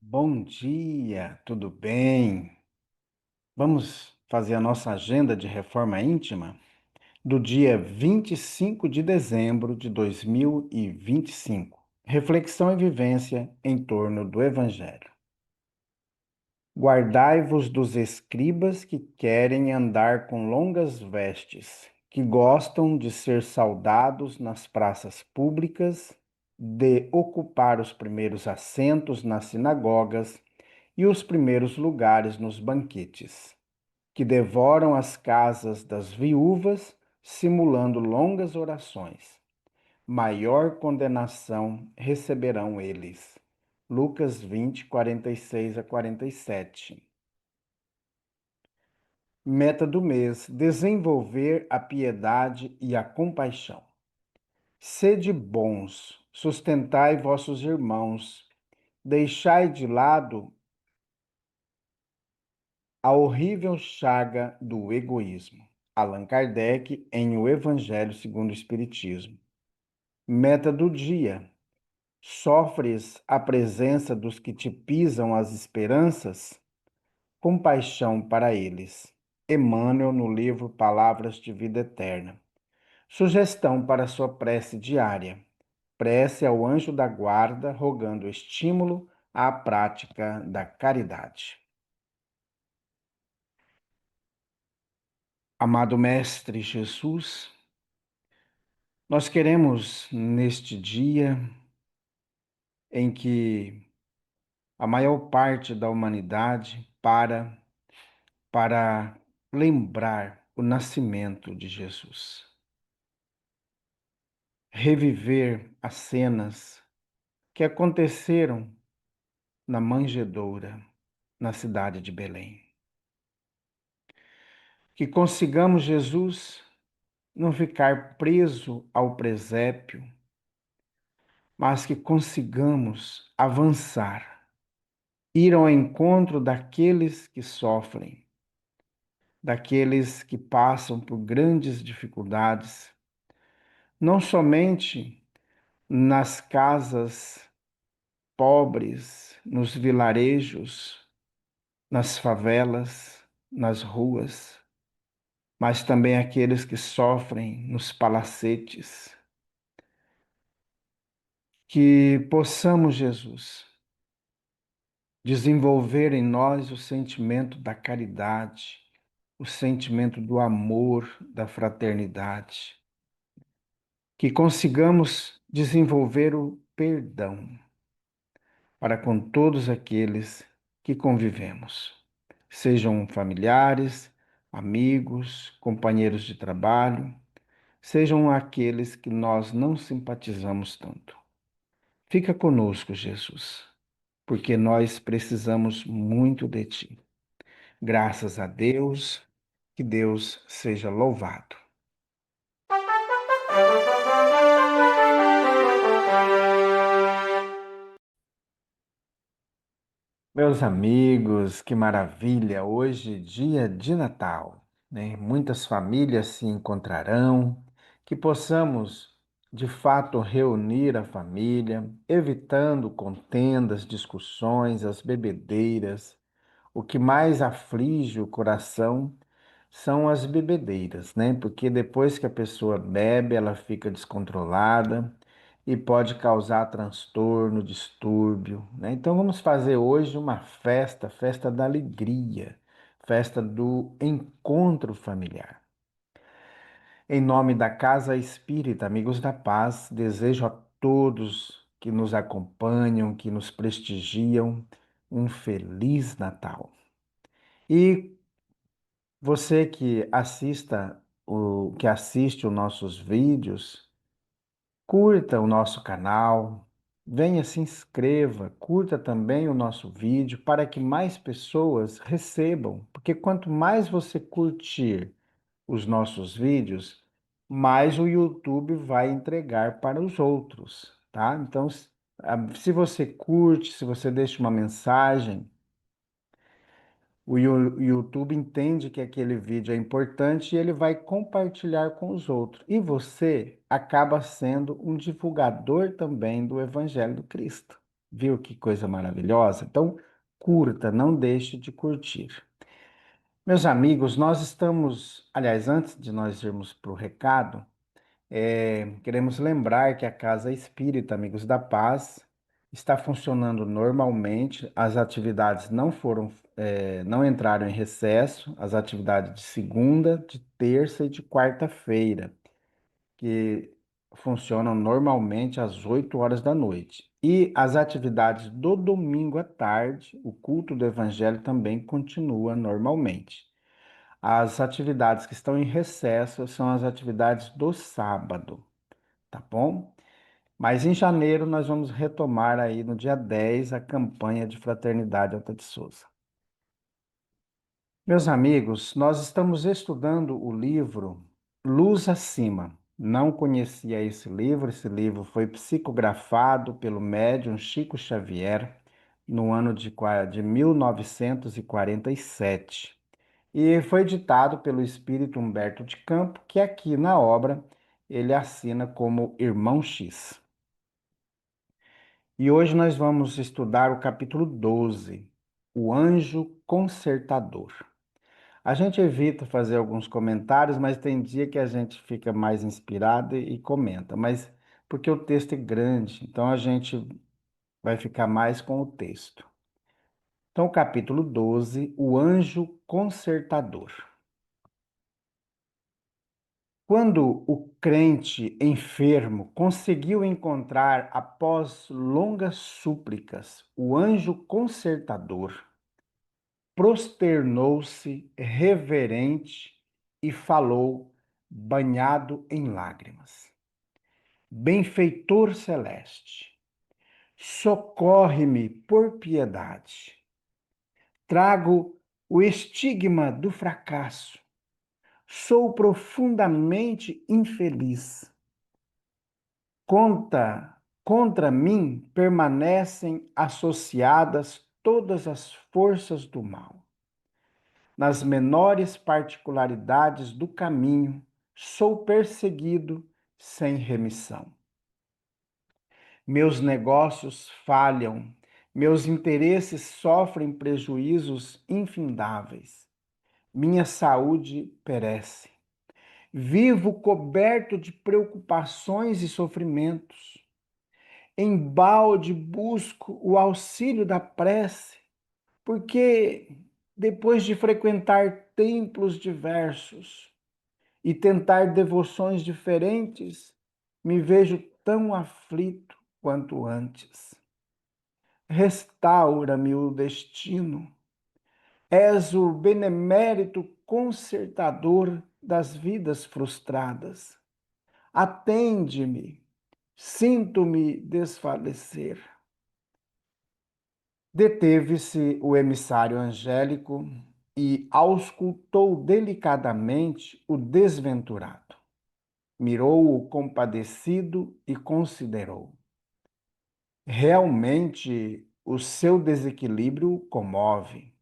Bom dia, tudo bem? Vamos fazer a nossa agenda de reforma íntima do dia 25 de dezembro de 2025. Reflexão e vivência em torno do Evangelho. Guardai-vos dos escribas que querem andar com longas vestes, que gostam de ser saudados nas praças públicas, de ocupar os primeiros assentos nas sinagogas e os primeiros lugares nos banquetes, que devoram as casas das viúvas, simulando longas orações. Maior condenação receberão eles. Lucas 20, 46 a 47. Meta do mês: desenvolver a piedade e a compaixão. Sede bons, sustentai vossos irmãos, deixai de lado a horrível chaga do egoísmo. Allan Kardec, em O Evangelho segundo o Espiritismo. Meta do dia: sofres a presença dos que te pisam as esperanças? Compaixão para eles. Emmanuel, no livro Palavras de Vida Eterna. Sugestão para sua prece diária: prece ao anjo da guarda, rogando estímulo à prática da caridade. Amado Mestre Jesus, nós queremos, neste dia em que a maior parte da humanidade para lembrar o nascimento de Jesus, reviver as cenas que aconteceram na manjedoura, na cidade de Belém. Que consigamos, Jesus, não ficar preso ao presépio, mas que consigamos avançar, ir ao encontro daqueles que sofrem, daqueles que passam por grandes dificuldades, não somente nas casas pobres, nos vilarejos, nas favelas, nas ruas, mas também aqueles que sofrem nos palacetes. Que possamos, Jesus, desenvolver em nós o sentimento da caridade, o sentimento do amor, da fraternidade. Que consigamos desenvolver o perdão para com todos aqueles que convivemos, sejam familiares, amigos, companheiros de trabalho, sejam aqueles que nós não simpatizamos tanto. Fica conosco, Jesus, porque nós precisamos muito de Ti. Graças a Deus, que Deus seja louvado. Meus amigos, que maravilha! Hoje, dia de Natal, né? Muitas famílias se encontrarão, que possamos, de fato, reunir a família, evitando contendas, discussões, as bebedeiras. O que mais aflige o coração são as bebedeiras, né? Porque depois que a pessoa bebe, ela fica descontrolada e pode causar transtorno, distúrbio, né? Então vamos fazer hoje uma festa, festa da alegria, festa do encontro familiar. Em nome da Casa Espírita, Amigos da Paz, desejo a todos que nos acompanham, que nos prestigiam, um feliz Natal. E você que assiste os nossos vídeos, curta o nosso canal, venha se inscreva, curta também o nosso vídeo para que mais pessoas recebam, porque quanto mais você curtir os nossos vídeos, mais o YouTube vai entregar para os outros, tá? Então, se você curte, se você deixa uma mensagem, o YouTube entende que aquele vídeo é importante e ele vai compartilhar com os outros. E você acaba sendo um divulgador também do Evangelho do Cristo. Viu que coisa maravilhosa? Então, curta, não deixe de curtir. Meus amigos, nós estamos, aliás, antes de nós irmos para o recado, queremos lembrar que a Casa Espírita Amigos da Paz está funcionando normalmente, as atividades não foram, não entraram em recesso, as atividades de segunda, de terça e de quarta-feira, que funcionam normalmente às 8 horas da noite. E as atividades do domingo à tarde, o culto do Evangelho também continua normalmente. As atividades que estão em recesso são as atividades do sábado, tá bom? Mas em janeiro nós vamos retomar aí no dia 10 a campanha de Fraternidade Alta de Souza. Meus amigos, nós estamos estudando o livro Luz Acima. Não conhecia esse livro foi psicografado pelo médium Chico Xavier no ano de 1947 e foi ditado pelo espírito Humberto de Campo, que aqui na obra ele assina como Irmão X. E hoje nós vamos estudar o capítulo 12, O Anjo Consertador. A gente evita fazer alguns comentários, mas tem dia que a gente fica mais inspirado e comenta, mas porque o texto é grande, então a gente vai ficar mais com o texto. Então, capítulo 12, O Anjo Consertador. Quando o crente enfermo conseguiu encontrar, após longas súplicas, o anjo consertador, prosternou-se reverente e falou, banhado em lágrimas: Benfeitor celeste, socorre-me por piedade. Trago o estigma do fracasso. Sou profundamente infeliz. Contra mim permanecem associadas todas as forças do mal. Nas menores particularidades do caminho, sou perseguido sem remissão. Meus negócios falham, meus interesses sofrem prejuízos infindáveis. Minha saúde perece. Vivo coberto de preocupações e sofrimentos. Embalde busco o auxílio da prece, porque depois de frequentar templos diversos e tentar devoções diferentes, me vejo tão aflito quanto antes. Restaura-me o destino. És o benemérito consertador das vidas frustradas. Atende-me, sinto-me desfalecer. Deteve-se o emissário angélico e auscultou delicadamente o desventurado. Mirou-o compadecido e considerou. Realmente, o seu desequilíbrio o comove.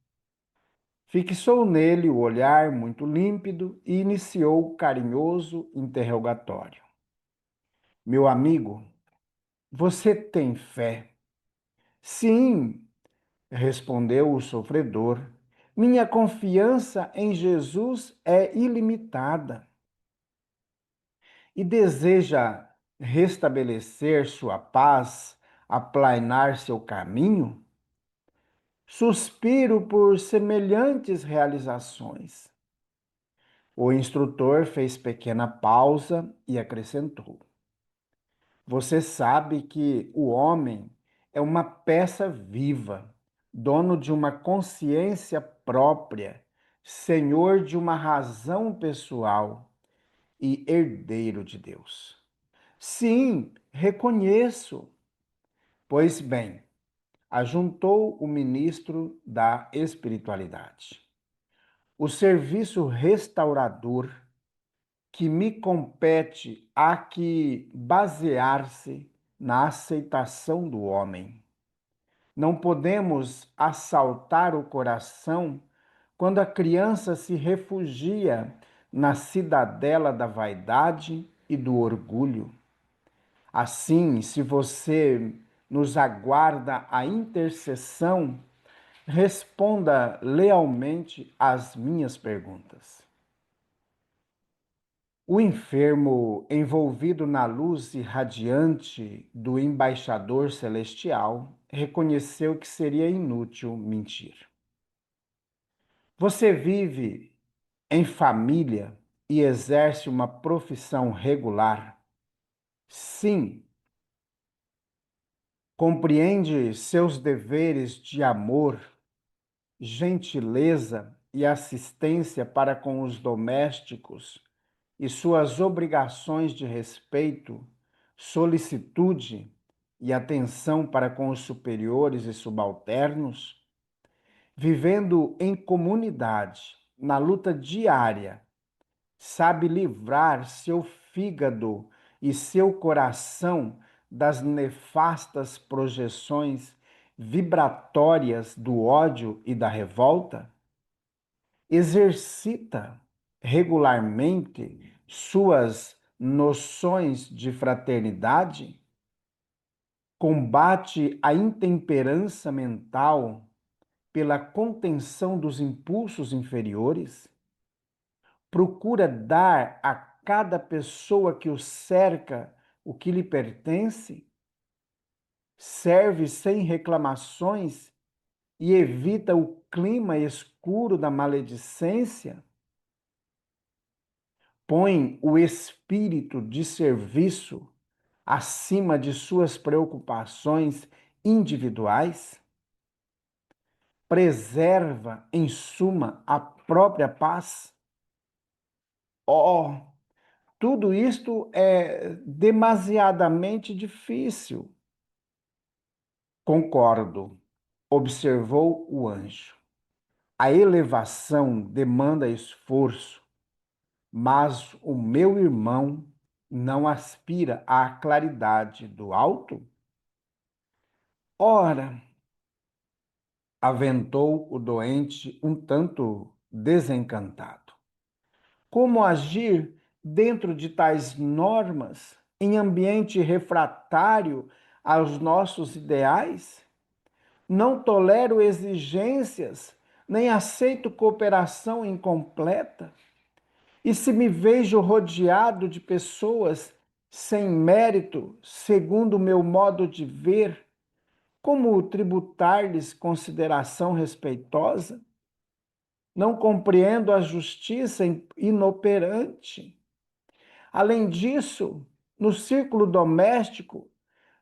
Fixou nele o olhar muito límpido e iniciou o carinhoso interrogatório. Meu amigo, você tem fé? Sim, respondeu o sofredor. Minha confiança em Jesus é ilimitada. E deseja restabelecer sua paz, aplainar seu caminho? Suspiro por semelhantes realizações. O instrutor fez pequena pausa e acrescentou: Você sabe que o homem é uma peça viva, dono de uma consciência própria, senhor de uma razão pessoal e herdeiro de Deus. Sim, reconheço. Pois bem, ajuntou o ministro da espiritualidade. O serviço restaurador que me compete há que basear-se na aceitação do homem. Não podemos assaltar o coração quando a criança se refugia na cidadela da vaidade e do orgulho. Assim, se você nos aguarda a intercessão, responda lealmente às minhas perguntas. O enfermo, envolvido na luz irradiante do embaixador celestial, reconheceu que seria inútil mentir. Você vive em família e exerce uma profissão regular? Sim. Compreende seus deveres de amor, gentileza e assistência para com os domésticos e suas obrigações de respeito, solicitude e atenção para com os superiores e subalternos, vivendo em comunidade, na luta diária, sabe livrar seu fígado e seu coração das nefastas projeções vibratórias do ódio e da revolta? Exercita regularmente suas noções de fraternidade? Combate a intemperança mental pela contenção dos impulsos inferiores? Procura dar a cada pessoa que o cerca o que lhe pertence? Serve sem reclamações e evita o clima escuro da maledicência? Põe o espírito de serviço acima de suas preocupações individuais? Preserva, em suma, a própria paz? Oh, tudo isto é demasiadamente difícil. Concordo, observou o anjo. A elevação demanda esforço, mas o meu irmão não aspira à claridade do alto? Ora, aventou o doente um tanto desencantado. Como agir dentro de tais normas, em ambiente refratário aos nossos ideais? Não tolero exigências, nem aceito cooperação incompleta. E se me vejo rodeado de pessoas sem mérito, segundo o meu modo de ver, como tributar-lhes consideração respeitosa? Não compreendo a justiça inoperante. Além disso, no círculo doméstico,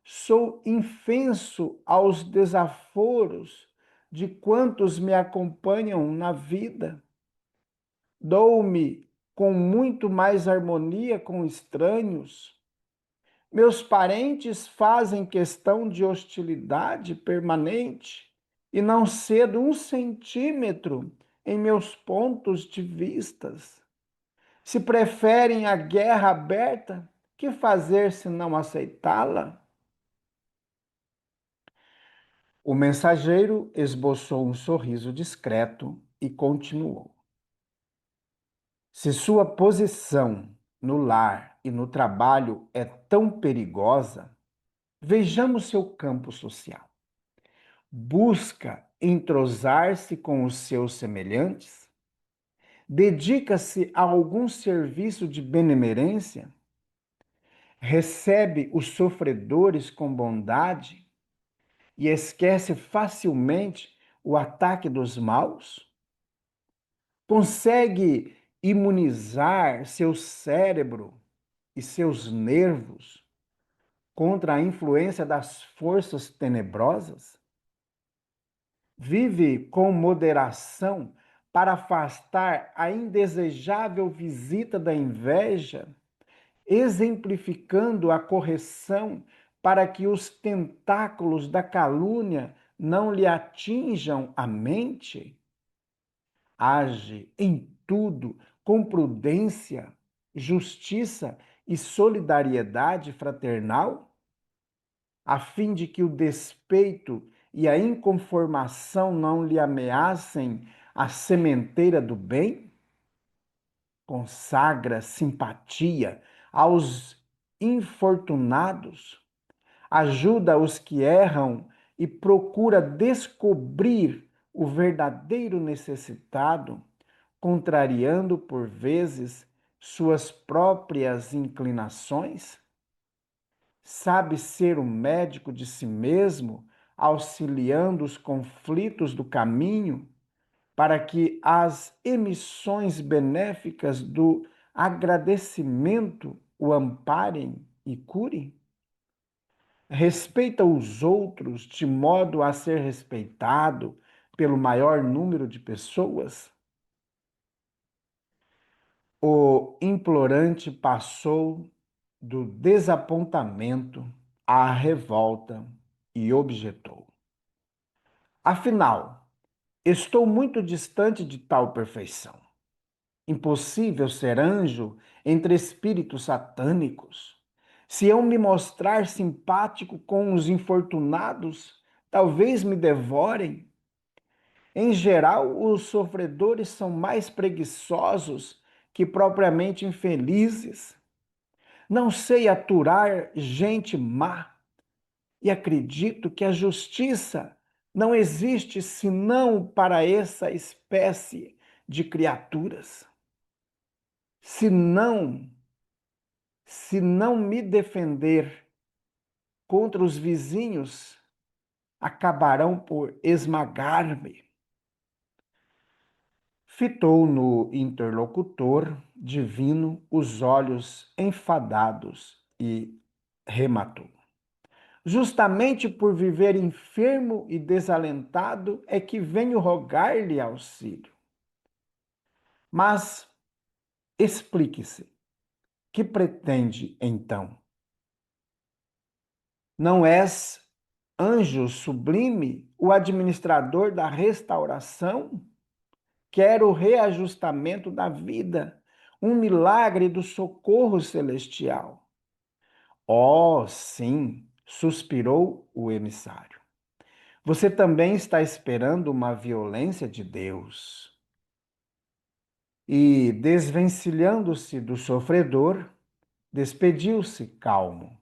sou infenso aos desaforos de quantos me acompanham na vida. Dou-me com muito mais harmonia com estranhos. Meus parentes fazem questão de hostilidade permanente e não cedo 1 centímetro em meus pontos de vistas. Se preferem a guerra aberta, que fazer se não aceitá-la? O mensageiro esboçou um sorriso discreto e continuou. Se sua posição no lar e no trabalho é tão perigosa, vejamos seu campo social. Busca entrosar-se com os seus semelhantes? Dedica-se a algum serviço de benemerência? Recebe os sofredores com bondade e esquece facilmente o ataque dos maus? Consegue imunizar seu cérebro e seus nervos contra a influência das forças tenebrosas? Vive com moderação para afastar a indesejável visita da inveja, exemplificando a correção para que os tentáculos da calúnia não lhe atinjam a mente? Age em tudo com prudência, justiça e solidariedade fraternal, a fim de que o despeito e a inconformação não lhe ameacem a sementeira do bem? Consagra simpatia aos infortunados, ajuda os que erram e procura descobrir o verdadeiro necessitado, contrariando por vezes suas próprias inclinações? Sabe ser o médico de si mesmo, auxiliando os conflitos do caminho, para que as emissões benéficas do agradecimento o amparem e curem? Respeita os outros de modo a ser respeitado pelo maior número de pessoas? O implorante passou do desapontamento à revolta e objetou: Afinal, estou muito distante de tal perfeição. Impossível ser anjo entre espíritos satânicos. Se eu me mostrar simpático com os infortunados, talvez me devorem. Em geral, os sofredores são mais preguiçosos que propriamente infelizes. Não sei aturar gente má e acredito que a justiça não existe senão para essa espécie de criaturas. Se não, se não me defender contra os vizinhos, acabarão por esmagar-me. Fitou no interlocutor divino os olhos enfadados e rematou: Justamente por viver enfermo e desalentado é que venho rogar-lhe auxílio. Mas explique-se, que pretende então? Não és anjo sublime, o administrador da restauração? Quer o reajustamento da vida, um milagre do socorro celestial. Oh, sim, suspirou o emissário. Você também está esperando uma violência de Deus. E, desvencilhando-se do sofredor, despediu-se calmo.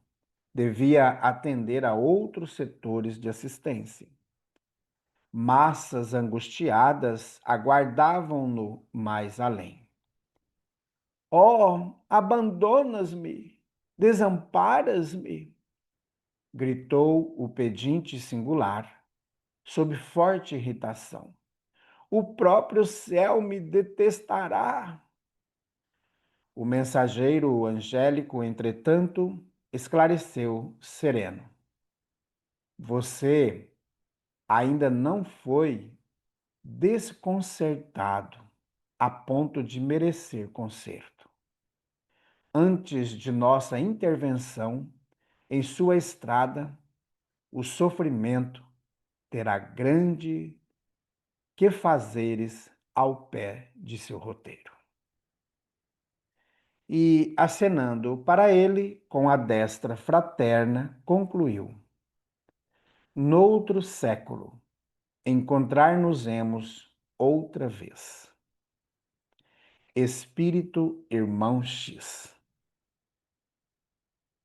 Devia atender a outros setores de assistência. Massas angustiadas aguardavam-no mais além. Oh, abandonas-me, desamparas-me, gritou o pedinte singular, sob forte irritação. O próprio céu me detestará. O mensageiro angélico, entretanto, esclareceu sereno. Você ainda não foi desconcertado a ponto de merecer conserto. Antes de nossa intervenção em sua estrada, o sofrimento terá grande que fazeres ao pé de seu roteiro. E, acenando para ele com a destra fraterna, concluiu: Noutro século, encontrar-nos-emos outra vez. Espírito Irmão X.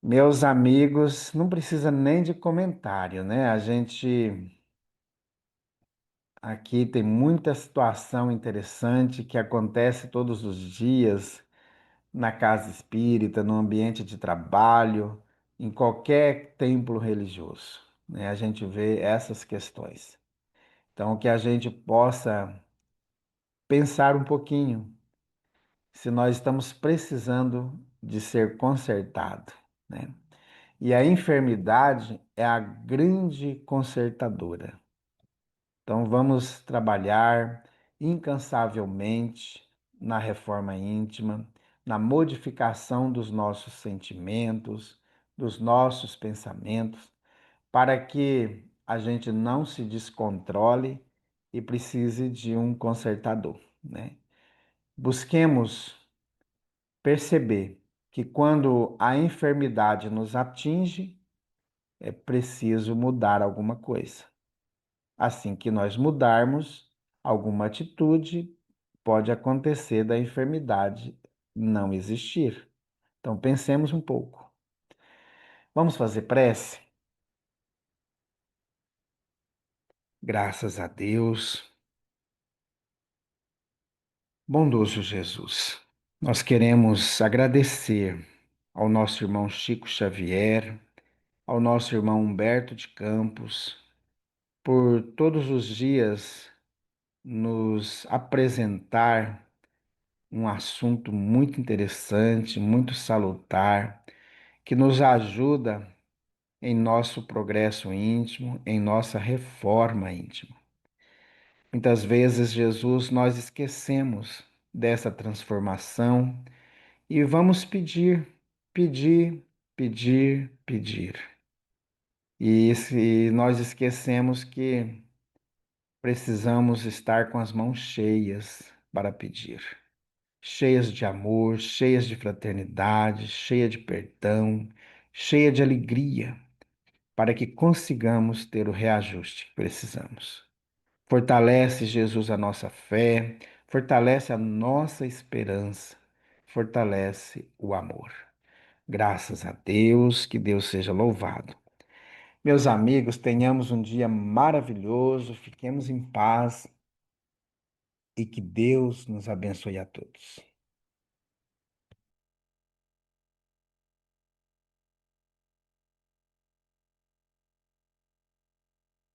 Meus amigos, não precisa nem de comentário, né? A gente aqui tem muita situação interessante que acontece todos os dias na casa espírita, no ambiente de trabalho, em qualquer templo religioso, né? A gente vê essas questões. Então, que a gente possa pensar um pouquinho se nós estamos precisando de ser consertado, né? E a enfermidade é a grande consertadora. Então, vamos trabalhar incansavelmente na reforma íntima, na modificação dos nossos sentimentos, dos nossos pensamentos, para que a gente não se descontrole e precise de um consertador, né? Busquemos perceber que quando a enfermidade nos atinge, é preciso mudar alguma coisa. Assim que nós mudarmos alguma atitude, pode acontecer da enfermidade não existir. Então, pensemos um pouco. Vamos fazer prece? Graças a Deus. Bondoso Jesus, nós queremos agradecer ao nosso irmão Chico Xavier, ao nosso irmão Humberto de Campos, por todos os dias nos apresentar um assunto muito interessante, muito salutar, que nos ajuda em nosso progresso íntimo, em nossa reforma íntima. Muitas vezes, Jesus, nós esquecemos dessa transformação e vamos pedir, pedir, pedir, pedir. E se nós esquecemos que precisamos estar com as mãos cheias para pedir, cheias de amor, cheias de fraternidade, cheia de perdão, cheia de alegria, para que consigamos ter o reajuste que precisamos. Fortalece, Jesus, a nossa fé, fortalece a nossa esperança, fortalece o amor. Graças a Deus, que Deus seja louvado. Meus amigos, tenhamos um dia maravilhoso, fiquemos em paz e que Deus nos abençoe a todos.